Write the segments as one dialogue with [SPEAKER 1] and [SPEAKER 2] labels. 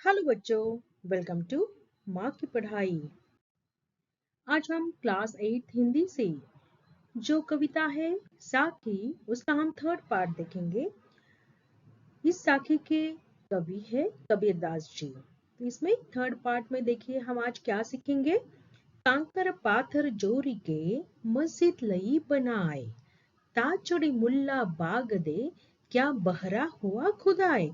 [SPEAKER 1] Hello बच्चों, welcome to माँ की पढ़ाई। आज हम क्लास 8 हिंदी से जो कविता है साखी, उसका हम थर्ड पार्ट देखेंगे। इस साखी के कवि है कबीरदास जी। तो इसमें थर्ड पार्ट में देखिए हम आज क्या सीखेंगे। कांकर पाथर जोरी के मस्जिद लई बनाए, ताचड़ी मुल्ला बाग दे, क्या बहरा हुआ खुदाए।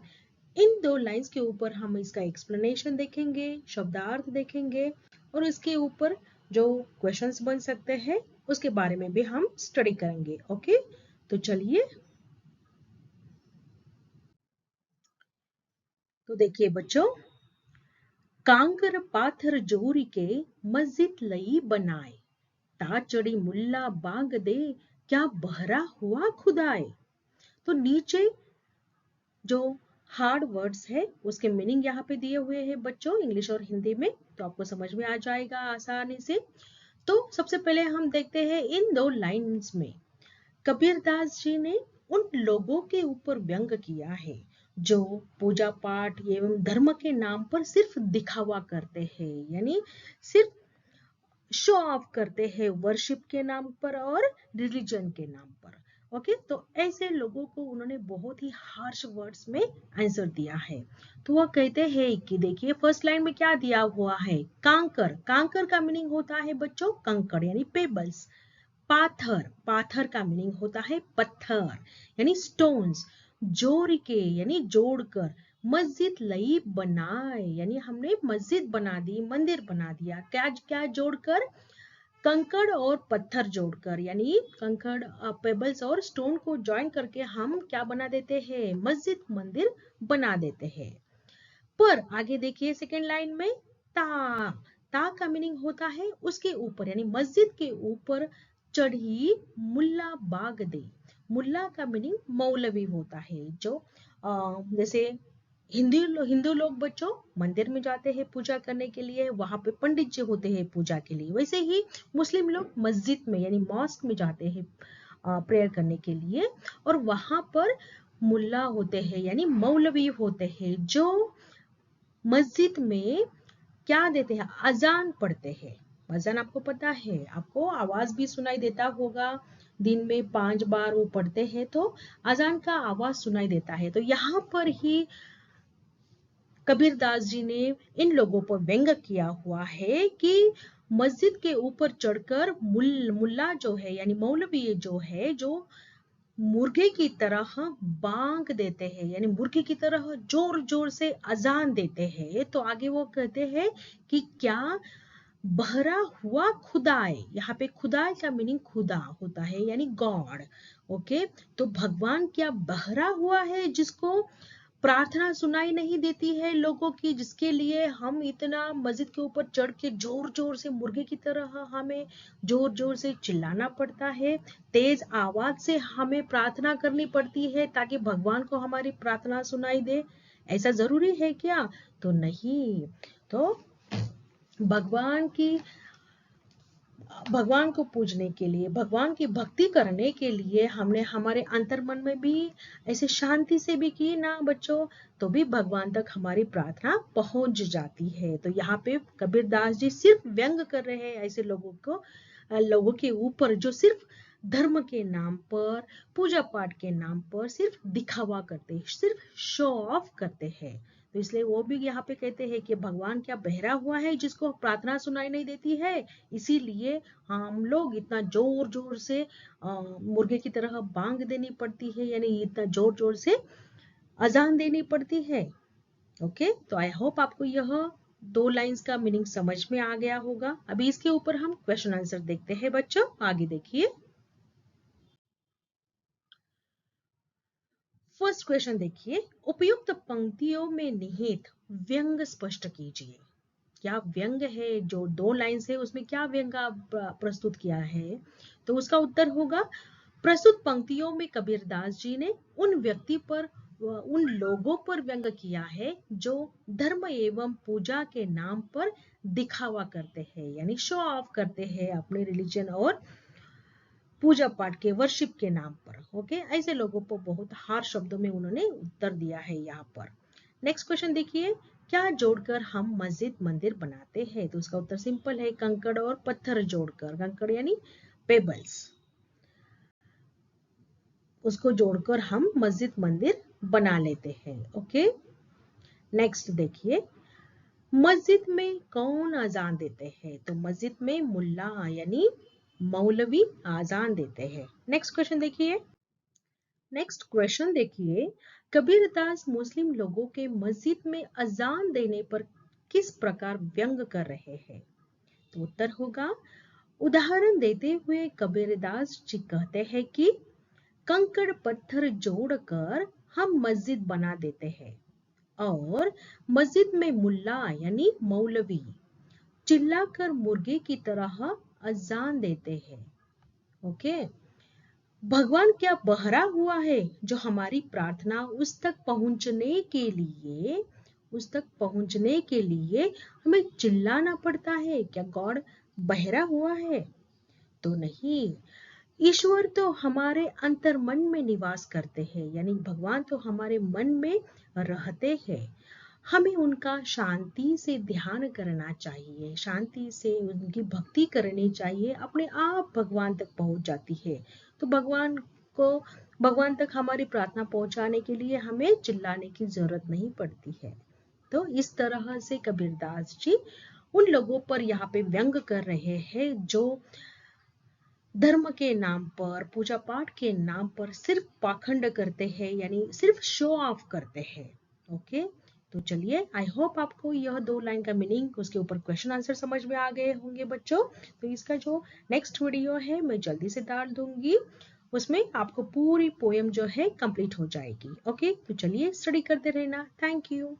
[SPEAKER 1] इन दो लाइंस के ऊपर हम इसका एक्सप्लेनेशन देखेंगे, शब्दार्थ देखेंगे और इसके ऊपर जो क्वेश्चंस बन सकते हैं उसके बारे में भी हम स्टडी करेंगे। ओके, तो चलिए। तो देखिए बच्चों, कांकर पाथर जोरी के मस्जिद लई बनाए, ताचड़ी मुल्ला बाग दे, क्या बहरा हुआ खुदाए। तो नीचे जो हार्ड वर्ड्स है उसके मीनिंग यहाँ पे दिए हुए हैं बच्चों, इंग्लिश और हिंदी में, तो आपको समझ में आ जाएगा आसानी से। तो सबसे पहले हम देखते हैं इन दो लाइंस में कबीरदास जी ने उन लोगों के ऊपर व्यंग किया है जो पूजा पाठ एवं धर्म के नाम पर सिर्फ दिखावा करते हैं, यानी सिर्फ शो ऑफ करते हैं वर्शिप के नाम पर और रिलीजन के नाम पर। ओके, तो ऐसे लोगों को उन्होंने बहुत ही हार्श वर्ड्स में आंसर दिया है। तो वह कहते हैं कि देखिए फर्स्ट लाइन में क्या दिया हुआ है, कांकर। कांकर का मीनिंग होता है बच्चों कंकड़ यानी पेबल्स। पाथर, पाथर का मीनिंग होता है पत्थर यानी स्टोन्स। जोड़ के यानी जोड़कर। मस्जिद लई बनाए यानी हमने मस्जिद बना दी, मंदिर बना दिया। क्या क्या जोड़कर, कंकड़ और पत्थर जोड़कर, यानी कंकड़ पेबल्स और स्टोन को ज्वाइन करके हम क्या बना देते हैं, मस्जिद मंदिर बना देते हैं। पर आगे देखिए सेकेंड लाइन में ता, ता का मीनिंग होता है उसके ऊपर, यानी मस्जिद के ऊपर चढ़ी मुल्ला बाग दे। मुल्ला का मीनिंग मौलवी होता है, जो जैसे हिंदू लोग बच्चों मंदिर में जाते हैं पूजा करने के लिए, वहां पे पंडित जी होते हैं पूजा के लिए, वैसे ही मुस्लिम लोग मस्जिद में यानी मॉस्क में जाते हैं प्रेयर करने के लिए, और वहां पर मुल्ला होते हैं यानी मौलवी होते हैं जो मस्जिद में क्या देते हैं, अजान पढ़ते हैं। अजान आपको पता है, आपको आवाज भी सुनाई देता होगा, दिन में 5 बार वो पढ़ते हैं तो अजान का आवाज सुनाई देता है। तो यहाँ पर ही कबीरदास जी ने इन लोगों पर व्यंग किया हुआ है कि मस्जिद के ऊपर चढ़कर मुल्ला जो है यानी मौलवी जो है, जो मुर्गे की तरह बांग देते हैं, यानी मुर्गे की तरह जोर जोर से अजान देते हैं। तो आगे वो कहते हैं कि क्या बहरा हुआ खुदाए। यहाँ पे खुदाए का मीनिंग खुदा होता है यानी गॉड। ओके, तो भगवान क्या बहरा हुआ है जिसको प्रार्थना सुनाई नहीं देती है लोगों की, जिसके लिए हम इतना मस्जिद के ऊपर चढ़ के जोर जोर से मुर्गे की तरह हमें जोर जोर से चिल्लाना पड़ता है, तेज आवाज से हमें प्रार्थना करनी पड़ती है ताकि भगवान को हमारी प्रार्थना सुनाई दे। ऐसा जरूरी है क्या? तो नहीं। तो भगवान को पूजने के लिए, भगवान की भक्ति करने के लिए हमने हमारे अंतर्मन में भी ऐसे शांति से भी की ना बच्चों, तो भी भगवान तक हमारी प्रार्थना पहुंच जाती है। तो यहाँ पे कबीरदास जी सिर्फ व्यंग कर रहे हैं ऐसे लोगों के ऊपर जो सिर्फ धर्म के नाम पर, पूजा पाठ के नाम पर सिर्फ दिखावा करते हैं, सिर्फ शो ऑफ करते हैं। तो इसलिए वो भी यहाँ पे कहते हैं कि भगवान क्या बहरा हुआ है जिसको प्रार्थना सुनाई नहीं देती है, इसीलिए हम लोग इतना जोर जोर से मुर्गे की तरह बांग देनी पड़ती है, यानी इतना जोर जोर से अजान देनी पड़ती है। ओके, तो आई होप आपको यह दो लाइंस का मीनिंग समझ में आ गया होगा। अभी इसके ऊपर हम क्वेश्चन आंसर देखते हैं बच्चों, आगे देखिए। फर्स्ट क्वेश्चन देखिए, उपयुक्त पंक्तियों में निहित व्यंग स्पष्ट कीजिए। क्या व्यंग है, जो दो लाइन है उसमें क्या व्यंग प्रस्तुत किया है? तो उसका उत्तर होगा, प्रस्तुत पंक्तियों में कबीरदास जी ने उन व्यक्ति पर, उन लोगों पर व्यंग किया है जो धर्म एवं पूजा के नाम पर दिखावा करते हैं, यानी शो ऑफ करते हैं अपने रिलीजन और पूजा पाठ के, वर्शिप के नाम पर। ओके, ऐसे लोगों को बहुत हार्श शब्दों में उन्होंने उत्तर दिया है यहाँ पर। नेक्स्ट क्वेश्चन देखिए, क्या जोड़कर हम मस्जिद मंदिर बनाते हैं? तो उसका उत्तर सिंपल है, कंकड़ और पत्थर जोड़कर। कंकड़ यानी पेबल्स, उसको जोड़कर हम मस्जिद मंदिर बना लेते हैं। ओके, नेक्स्ट देखिए, मस्जिद में कौन अजान देते हैं? तो मस्जिद में मुल्ला यानी मौलवी अजान देते हैं। नेक्स्ट क्वेश्चन देखिए, कबीरदास मुस्लिम लोगों के मस्जिद में अजान देने पर किस प्रकार व्यंग कर रहे हैं? तो उत्तर होगा, उदाहरण देते हुए कबीरदास जी कहते हैं कि कंकड़ पत्थर जोड़कर हम मस्जिद बना देते हैं और मस्जिद में मुल्ला यानी मौलवी चिल्लाकर मुर्गे की तरह अजान देते हैं। ओके, भगवान क्या बहरा हुआ है जो हमारी प्रार्थना उस तक पहुंचने के लिए हमें चिल्लाना पड़ता है? क्या गॉड बहरा हुआ है? तो नहीं, ईश्वर तो हमारे अंतर मन में निवास करते हैं, यानी भगवान तो हमारे मन में रहते हैं। हमें उनका शांति से ध्यान करना चाहिए, शांति से उनकी भक्ति करनी चाहिए, अपने आप भगवान तक पहुंच जाती है। तो भगवान तक हमारी प्रार्थना पहुंचाने के लिए हमें चिल्लाने की जरूरत नहीं पड़ती है। तो इस तरह से कबीरदास जी उन लोगों पर यहाँ पे व्यंग कर रहे हैं जो धर्म के नाम पर, पूजा पाठ के नाम पर सिर्फ पाखंड करते हैं, यानी सिर्फ शो ऑफ करते हैं। ओके, तो चलिए, आई होप आपको यह 2 लाइन का मीनिंग, उसके ऊपर क्वेश्चन आंसर समझ में आ गए होंगे बच्चों। तो इसका जो नेक्स्ट वीडियो है मैं जल्दी से डाल दूंगी, उसमें आपको पूरी पोएम जो है कंप्लीट हो जाएगी। ओके, तो चलिए स्टडी करते रहना। Thank you.